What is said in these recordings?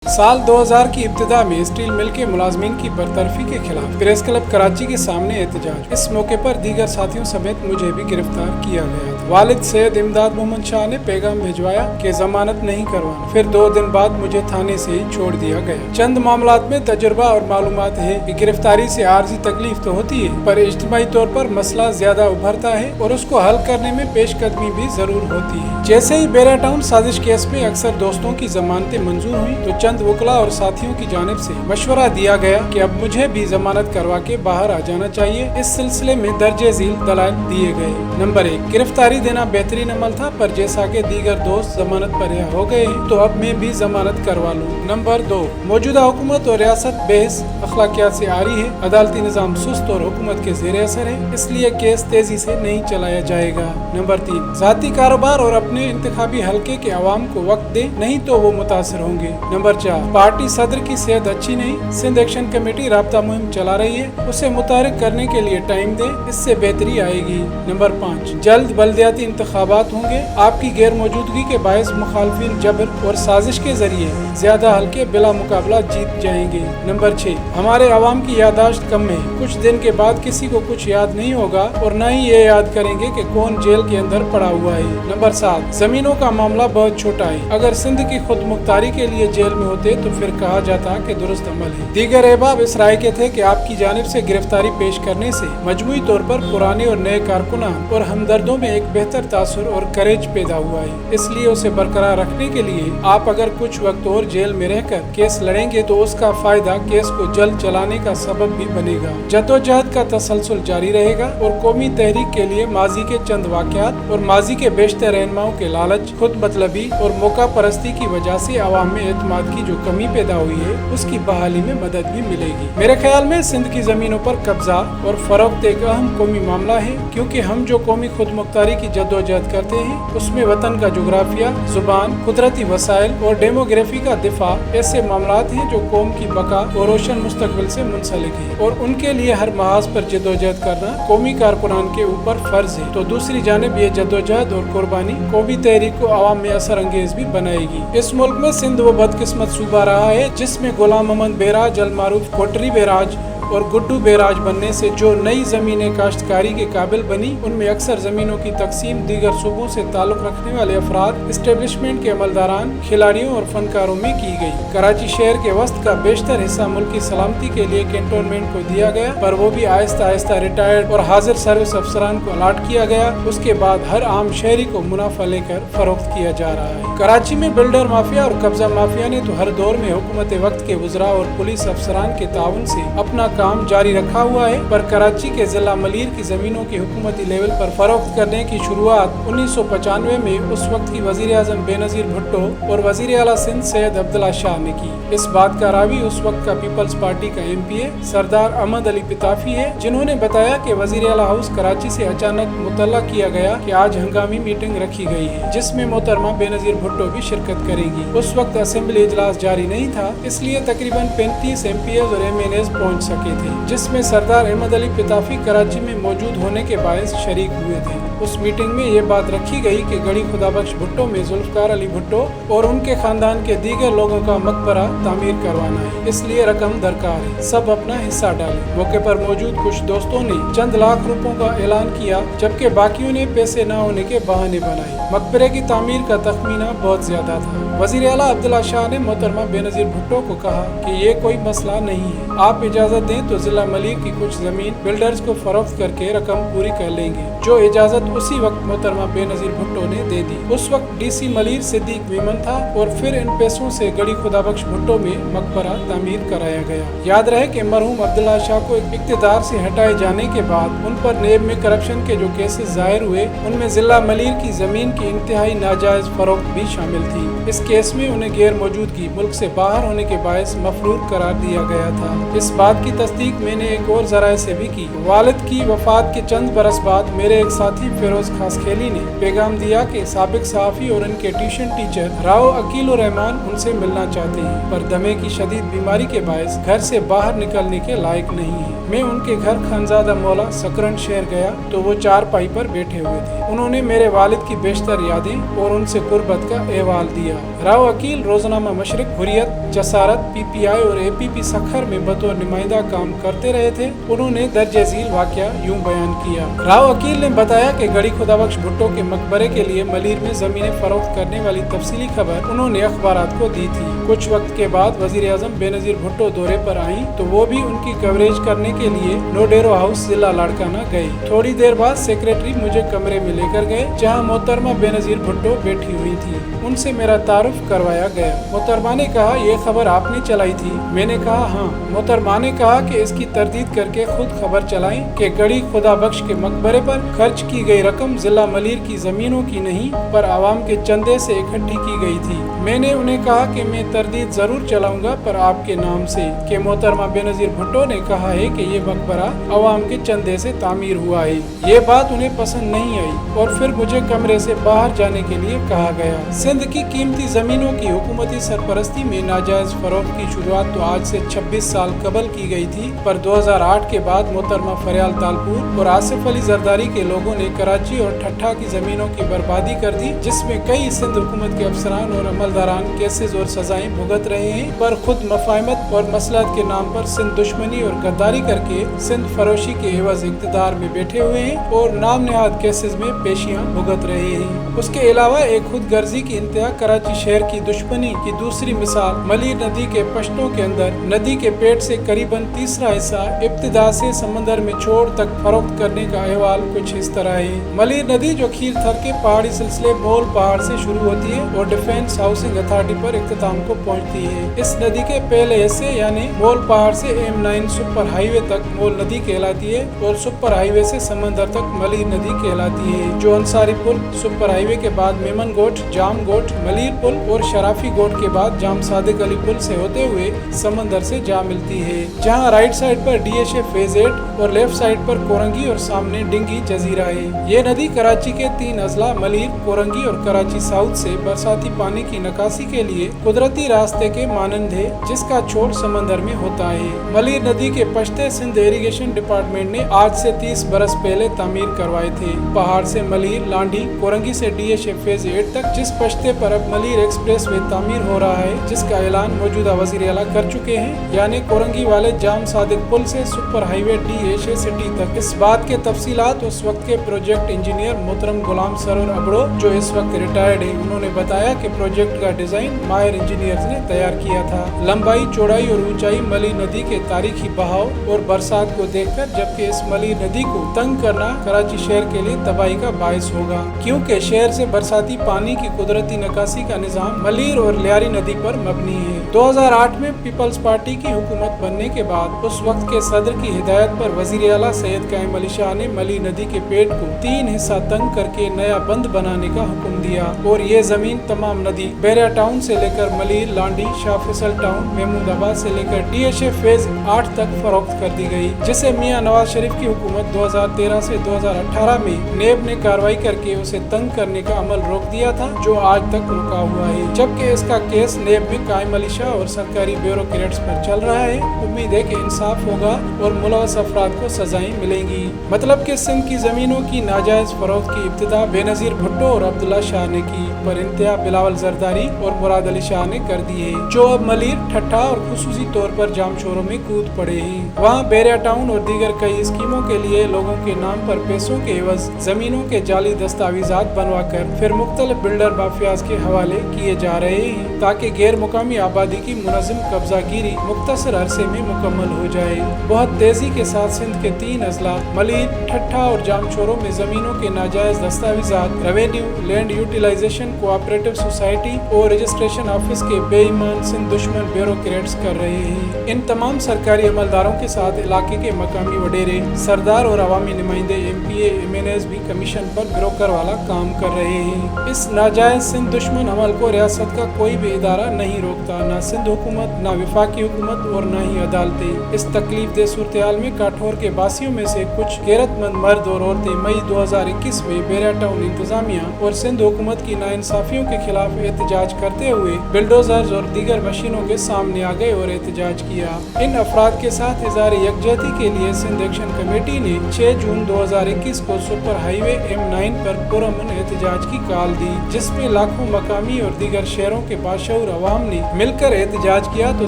साल 2000 की इब्तिदा में स्टील मिल के मुलाजमीन की बरतरफी के खिलाफ प्रेस क्लब कराची के सामने एहतजाज। इस मौके पर दीगर साथियों समेत मुझे भी गिरफ्तार किया गया था। वालिद सैयद इमदाद मोहम्मद शाह ने पैगाम भिजवाया कि जमानत नहीं करवाना। फिर 2 दिन बाद मुझे थाने से ही छोड़ दिया गया। चंद मामलात में तजुर्बा और मालूमात है कि गिरफ्तारी से आर्जी तकलीफ तो होती है, पर इज्तिमाई तौर पर मसला ज्यादा उभरता है और उसको हल करने में पेशकदमी भी जरूर होती है। जैसे ही बेरा टाउन साजिश केस में अक्सर दोस्तों की जमानतें मंजूर हुई तो चंद वकला और साथियों की जानिब से मशवरा दिया गया कि अब मुझे भी जमानत करवा के बाहर आ जाना चाहिए। इस सिलसिले में दर्जे झील दलाइल दिए गए। नंबर 1, गिरफ्तारी देना बेहतरीन अमल था, पर जैसा कि दीगर दोस्त जमानत पर रिहा हो गए हैं तो अब मैं भी जमानत करवा लूँ। नंबर 2, मौजूदा हुकूमत और रियासत बेहस अखलाकियात से आ रही है। अदालती निज़ाम सुस्त और हुकूमत के ज़ेर असर है, इसलिए केस तेजी से नहीं चलाया जाएगा। नंबर 3, ज़ाती कारोबार और अपने इंतखाबी हल्के के अवाम को वक्त दे, नहीं तो वो मुतासर होंगे। नंबर 4, पार्टी सदर की सेहत अच्छी नहीं, सिंध एक्शन कमेटी राब्ता मुहिम चला रही है, उसे मुतारिक करने के लिए टाइम दे, इससे बेहतरी आएगी। नंबर 5, जल्द बल्दियाती इंतखाबात होंगे, आपकी गैर मौजूदगी के बायस मुखालफिन जबर और साजिश के जरिए ज्यादा हल्के बिला मुकाबला जीत जाएंगे। नंबर 6, हमारे अवाम की यादाश्त कम है, कुछ दिन के बाद किसी को कुछ याद नहीं होगा और न ही ये याद करेंगे कि कौन जेल के अंदर पड़ा हुआ है। नंबर 7, जमीनों का मामला बहुत छोटा है, अगर सिंध की खुद मुख्तारी के लिए जेल में होते तो फिर कहा जाता कि दुरुस्त अमल है। दीगर अहबाब इस राय के थे कि आपकी जानिब से गिरफ्तारी पेश करने से मजमूई तौर पर पुराने और नए कारकुनान और हमदर्दों में एक बेहतर तासुर और करेज पैदा हुआ है, इसलिए उसे बरकरार रखने के लिए आप अगर कुछ वक्त और जेल में रहकर केस लड़ेंगे तो उसका फायदा केस को जल्द चलाने का सबब भी बनेगा। जद्दोजहद का तसलसल जारी रहेगा और कौमी तहरीक के लिए माजी के चंद वाकयात और माजी के बेशतर रहनुमाओं के लालच, खुद मतलबी और मौका परस्ती की वजह से अवाम में एतमाद की जो कमी पैदा हुई है उसकी बहाली में मदद भी मिलेगी। मेरे ख्याल में सिंध की जमीनों पर कब्जा और फरोख्त एक अहम कौमी मामला है, क्योंकि हम जो कौमी खुद मुख्तारी की जद्दोजहद करते हैं उसमें वतन का जोग्राफिया, जुबान, कुदरती वसाइल और डेमोग्राफी का दिफा ऐसे मामलात हैं जो कौम की बका और रोशन मुस्तकबिल से मुंसलिक है और उनके लिए हर महाज पर जद्दोजहद करना कौमी कारकुनान के ऊपर फर्ज है। तो दूसरी जानिब ये जद्दोजहद और कुर्बानी कौमी तहरीक को अवाम में असर अंगेज भी बनाएगी। इस मुल्क में सिंध वो बदकिस्मत सूबा रहा है जिसमें गुलाम मोहम्मद बेराज, अल मारूफ कोटरी बेराज और गुड्डू बेराज बनने से जो नई ज़मीनें काश्तकारी के काबिल बनी, उनमें अक्सर ज़मीनों की तकसीम दीगर सूबों से ताल्लुक़ रखने वाले अफराद, इस्टेब्लिशमेंट के अमलदारान, खिलाड़ियों और फनकारों में की गई। कराची शहर के वस्त का बेशतर हिस्सा मुल्क की सलामती के लिए कैंटोनमेंट को दिया गया, पर वो भी आहिस्ता आहिस्ता रिटायर्ड और हाजिर सर्विस अफसरान को अलाट किया गया। उसके बाद हर आम शहरी को मुनाफा लेकर फरोख्त किया जा रहा है। कराची में बिल्डर माफिया और कब्जा माफिया ने तो हर दौर में हुकूमत वक्त के वज़रा और पुलिस अफसरान के ताउन से अपना काम जारी रखा हुआ है, पर कराची के जिला मलीर की जमीनों की हुकूमती लेवल पर फरोख्त करने की शुरुआत 1995 में उस वक्त की वजीर आजम बेनजीर भुट्टो और वजीर आला सिंध सैयद अब्दुल्ला शाह ने की। इस बात का रावी उस वक्त का पीपल्स पार्टी का MPA सरदार अहमद अली पिताफी है, जिन्होंने बताया कि वजीर आला हाउस कराची से अचानक मुतल्ला किया गया कि आज हंगामी मीटिंग रखी गई है जिसमें मोहतरमा बेनजीर भुट्टो भी शिरकत करेंगी। उस वक्त असेंबली इजलास जारी नहीं था, इसलिए तकरीबन 35 MPAs और MNAs पहुँच सके थे, जिसमें सरदार अहमद अली पिताफी कराची में मौजूद होने के बायस शरीक हुए थे। उस मीटिंग में ये बात रखी गई कि गढ़ी खुदाबख्श भुट्टो में जुल्फकार अली भुट्टो और उनके खानदान के दीगर लोगों का मकबरा तामीर करवाना है, इसलिए रकम दरकार है, सब अपना हिस्सा डालें। मौके पर मौजूद कुछ दोस्तों ने चंद लाख रुपयों का ऐलान किया, जबकि बाकियों ने पैसे न होने के बहाने बनाए। मकबरे की तामीर का तखमीना बहुत ज्यादा था। वजीर आला अब्दुल्ला शाह ने मोहतरमा बेनजीर भुट्टो को कहा कि ये कोई मसला नहीं है, आप इजाजत दें तो जिला मलिक की कुछ जमीन बिल्डर्स को फरोख्त करके रकम पूरी कर लेंगे, जो इजाजत उसी वक्त मोहतरमा बेनजीर भुट्टो ने दे दी। उस वक्त DC मलिर सिद्दीक वीमन था और फिर इन पैसों से गढ़ी खुदाबख्श भुट्टो में मकबरा तामीर कराया गया। याद रहे कि मरहूम अब्दुल्ला शाह को इक़्तिदार से हटाए जाने के बाद उन पर नेब में करप्शन के जो केसेस जाहिर हुए, उनमें जिला मलिर की जमीन की इंतहाई नाजायज फरोख्त भी शामिल थी। इस केस में उन्हें गैर मौजूदगी, मुल्क से बाहर होने के बायस मफरूर करार दिया गया था। इस बात की तस्दीक मैंने एक और जराए से भी की। वालिद की वफात के चंद बरस बाद मेरे एक साथी फिरोज खासखेली ने पैगाम दिया कि साबिक सहाफ़ी और उनके ट्यूशन टीचर राव अकील रहमान उनसे मिलना चाहते हैं, पर दमे की शदीद बीमारी के बायस घर से बाहर निकलने के लायक नहीं है। मैं उनके घर खानजादा मौला सकरन शहर गया तो वो चारपाई पर बैठे हुए थे। उन्होंने मेरे वालिद की बेशतर यादें और उनसे गुर्बत का अहवाल दिया। राव अकील रोजनामा मशरिक, हुर्रियत, जसारत, PPI और APP सखर में बतौर नुमाइंदा काम करते रहे थे। उन्होंने दर्जे झील वाक़या यूं बयान किया। राव अकील ने बताया कि गड़ी खुदाबख्श भुट्टो के मकबरे के लिए मलीर में जमीनें फरोख्त करने वाली तफसीली खबर उन्होंने अखबारात को दी थी। कुछ वक्त के बाद वजीर आजम बेनजीर भुट्टो दौरे पर आई तो वो भी उनकी कवरेज करने के लिए नोडेरो हाउस जिला लाड़काना गई। थोड़ी देर बाद सेक्रेटरी मुझे कमरे में लेकर गए जहां मोहतरमा बेनजीर भुट्टो बैठी हुई थी। उनसे मेरा तारुफ करवाया गया। मोहतरमा ने कहा, ये खबर आपने चलाई थी? मैंने कहा हाँ। मोहतरमा ने कहा कि इसकी तरदीद करके खुद खबर चलाएं कि गड़ी खुदा बख्श के मकबरे पर खर्च की गई रकम जिला मलीर की जमीनों की नहीं पर आवाम के चंदे से इकट्ठी की गई थी। मैंने उन्हें कहा कि मैं तरदीद जरूर चलाऊंगा पर आपके नाम से, कि मोहतरमा बेनजीर भुट्टो ने कहा है कि ये मकबरा अवाम के चंदे से तामीर हुआ है। ये बात उन्हें पसंद नहीं आई और फिर मुझे कमरे से बाहर जाने के लिए कहा गया। सिंध की कीमती जमीनों की हुकूमती सरपरस्ती में नाजायज फरोख्त की शुरुआत तो आज से 26 साल कबल की गई थी, पर 2008 के बाद मोहतरमा फरियाल तालपुर और आसिफ अली जरदारी के लोगों ने कराची और ठट्ठा की जमीनों की बर्बादी कर दी, जिसमें कई सिंध हुकूमत के अफसरान और अमलदारान केसेस और सजाएं भुगत रहे हैं, पर खुद मफाहमत और मसलहत के नाम पर सिंध दुश्मनी और गद्दारी करके सिंध फरोशी के एवज इक़्तिदार में बैठे हुए हैं और नाम नहाद केसेस में पेशियां भुगत रहे हैं। उसके अलावा एक खुद गर्जी की इंतहा कराची शहर की दुश्मनी की दूसरी मिसाल मलीर नदी के पश्तों के अंदर नदी के पेट से करीबन तीसरा हिस्सा इब्तिदा से समंदर में छोड़ तक फरोख्त करने का अहवाल कुछ इस तरह है। मलीर नदी जो खीर थर के पहाड़ी सिलसिले मोल पहाड़ से शुरू होती है और डिफेंस हाउसिंग अथॉरिटी पर इख्तिताम को पहुंचती है। इस नदी के पहले हिस्से यानी मोल पहाड़ से M9 सुपर हाईवे तक मोल नदी कहलाती है और सुपर हाईवे से समंदर तक मलीर नदी कहलाती है, जो अंसारी पुल, सुपर हाईवे के बाद मेमन गोट, जाम गोट, मलीर पुल और शराफी गोट के बाद जाम सादिक अली पुल से होते हुए समंदर से जा मिलती है, जहां राइट साइड पर DHA फेज 8 और लेफ्ट साइड पर कोरंगी और सामने डिंगी जजीरा है। ये नदी कराची के 3 अजला मलीर, कोरंगी और कराची साउथ से बरसाती पानी की निकासी के लिए कुदरती रास्ते के मानंद है, जिसका छोर समंदर में होता है। मलीर नदी के पश्ते सिंध इरिगेशन डिपार्टमेंट ने आज से 30 बरस पहले तामीर करवाए थे। पहाड़ से मलीर, लांडी, कोरंगी से DHA फेज 8 तक जिस पश्ते पर अब मलीर एक्सप्रेस वे तामीर हो रहा है, जिसका ऐलान मौजूदा वजीर आला कर चुके हैं, यानी कोरंगी वाले जाम सादिक पुल से सुपर हाईवे DHA सिटी तक। इस बात के तफसीलात उस वक्त के प्रोजेक्ट इंजीनियर मोहतरम गुलाम सरोर अबड़ो, जो इस वक्त रिटायर्ड है, उन्होंने बताया कि प्रोजेक्ट का डिजाइन माहिर इंजीनियर्स ने तैयार किया था। लंबाई, चौड़ाई और ऊंचाई मलीर नदी के तारीखी बहाव और बरसात को देखकर, जबकि इस मलीर नदी को तंग करना कराची शहर के लिए तबाही का बायस होगा, क्योंकि शहर से बरसाती पानी की कुदरती निकासी का निजाम मलीर और लियारी नदी पर मबनी है। 2008 में पीपल्स पार्टी की हुकूमत बनने के बाद उस वक्त के सदर की हिदायत पर वजीर आला सैयद कायम अली शाह ने मलीर नदी के पेट को 3 हिस्सा तंग करके नया बंद बनाने का हुक्म दिया और ये जमीन तमाम नदी बैरिया टाउन से लेकर मलीर, लांडी, शाह फैसल टाउन, महमूदाबाद से लेकर DHA फेज 8 तक फरोख्त कर दी गई, जिसे मियां नवाज शरीफ की हुकूमत 2013 से 2018 में नेब ने कार्रवाई करके उसे तंग करने का अमल रोक दिया था, जो आज तक रुका हुआ है, जबकि इसका केस नेब में कायम अली शाह और सरकारी ब्यूरोक्रेट्स पर चल रहा है। उम्मीद है कि इंसाफ होगा और मुलवस अफराद को सजाएं मिलेंगी। मतलब कि सिंध की जमीनों की नाजायज फरोख्त की इब्तिदा बेनजीर भुट्टो और अब्दुल्ला शाह ने की, पर इंतहा बिलावल जरदारी और मुराद अली शाह ने कर दी है, जो अब मलीर, ठट्ठा और खुसूसी तौर पर जामशोरों में कूद पड़े हैं। वहाँ बैरिया टाउन और दीगर कई स्कीमों के लिए लोगों के नाम पर पैसों के एवज जमीनों के जाली दस्तावेजात बनवा कर फिर मुख्तलिफ बिल्डर माफियाज के हवाले किए जा रहे हैं, ताकि गैर मुकामी आबादी की मुनज़्ज़म कब्जागिरी मुख्तसर अरसे में मुकम्मल हो जाए। बहुत तेजी के साथ सिंध के 3 अजला मलीर, ठट्ठा और जामशोरों में जमीनों के नाजायज दस्तावेजात revenue, land utilisation cooperative society और रजिस्ट्रेशन ऑफिस के बेईमान सिंध दुश्मन ब्यूरोक्रेट्स कर रहे हैं। इन तमाम सरकारी अमलदारों के साथ इलाके के मकामी वडेरे, सरदार और अवामी नुमाइंदे, MPA, MNAs भी कमीशन पर ब्रोकर वाला काम कर रहे हैं। इस नाजायज सिंध दुश्मन अमल को रियासत का कोई भी इदारा नहीं रोकता, न सिंध हुकूमत, न वफाकी हुकूमत और न ही अदालतें। थे। इस तकलीफ दे सूरत-ए-हाल में काठौर के बासियों में से कुछ गैरतमंद मर्द और औरतें मई 2021 में बैरिया टाउन इंतजामिया और सिंध हुकूमत की नाइंसाफियों के खिलाफ एहतजाज करते हुए बिल्डोजर्स और दीगर मशीनों के सामने आ गए और एहतजाज किया। इन अफराद के साथ इज़हार यकजहती के लिए सिंध एक्शन कमेटी ने 6 जून 2021 को सुपर हाईवे M9 पर पुरअमन एहतजाज की कॉल दी, जिसमें लाखों मकामी और दीगर शहरों के बाशऊर अवाम ने मिलकर एहतजाज किया तो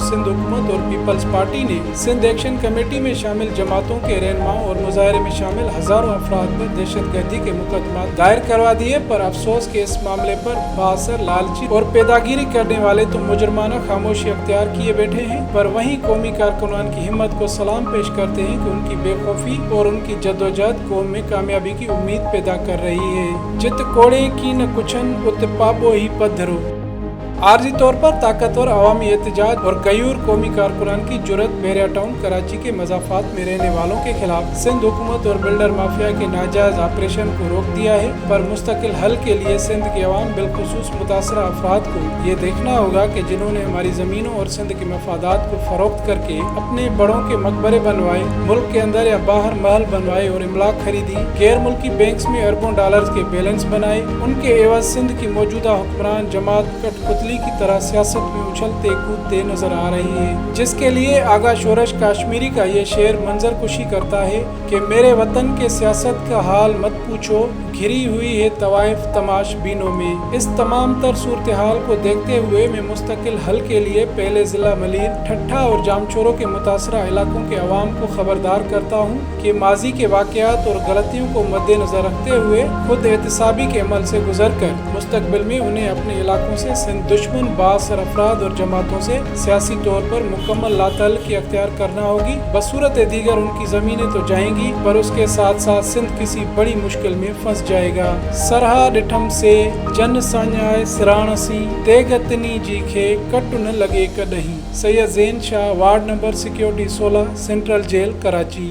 सिंध हुकूमत और पीपल्स पार्टी ने सिंध एक्शन कमेटी में शामिल जमातों के रहनुमाओं और मुजाहरे में शामिल हजारों अफराद पर दहशतगर्दी के मुकदमा दायर करवा दिए। पर अफसोस के इस मामले पर बासर लालची और पैदागिरी करने वाले तो मुजरमाना खामोशी अख्तियार किए बैठे हैं, पर वहीं कौमी कारकुनान की हिम्मत को सलाम पेश करते हैं कि उनकी बेखौफी और उनकी जद्दोजहद कौम में कामयाबी की उम्मीद पैदा कर रही है। जित कोड़े की न कुछन उत पाबो ही पद्धरो। आर्जी तौर पर ताकतवर अवामी एहतजाज और गयूर कौमी कारकुनान की जुर्रत बैरिया टाउन कराची के मज़ाफात में रहने वालों के खिलाफ सिंध हुकूमत और बिल्डर माफिया के नाजायज ऑपरेशन को रोक दिया है। पर मुस्तकिल हल के लिए सिंध के अवाम बिलखुसूस मुतासरा अफराद को ये देखना होगा कि जिन्होंने हमारी ज़मीनों और सिंध के मफादात को फरोख्त करके अपने बड़ों के मकबरे बनवाए, मुल्क के अंदर या बाहर महल बनवाए और इमलाक खरीदी, गैर मुल्की बैंक्स में अरबों डॉलर्स के बैलेंस बनाए, उनके एवज सिंध की मौजूदा हुक्मरान जमात कठपुतली की तरह सियासत में उछलते कूदते नजर आ रही है, जिसके लिए आगा शोरश काश्मीरी का ये शेर मंजर कुशी करता है कि मेरे वतन के सियासत का हाल मत पूछो, घिरी हुई है तवाइफ तमाश बीनों में। इस तमाम तर सूरत हाल को देखते हुए मैं मुस्तकिल हल के लिए पहले जिला मलीर, ठट्ठा और जामचोरों के मुतासरा इलाकों के अवाम को खबरदार करता हूँ कि माजी के वाक़यात और गलतियों को मद्देनजर रखते हुए खुद एहतसाबी के अमल से गुजर कर मुस्तकबिल में उन्हें अपने इलाकों से सिंध दुश्मन बासर अफराद और जमातों से सियासी तौर पर मुकम्मल लातल्लुकी अख्तियार करना होगी। बसूरत दीगर उनकी ज़मीनें तो जाएंगी, पर उसके साथ साथ सिंध किसी बड़ी मुश्किल में फंस जाएगा। सरहा डिठम से जन साञाए सिराणसी तेगतनी जी खे कट न लगे कदहीं। Syed Zain Shah, ward number security 16, central jail Karachi.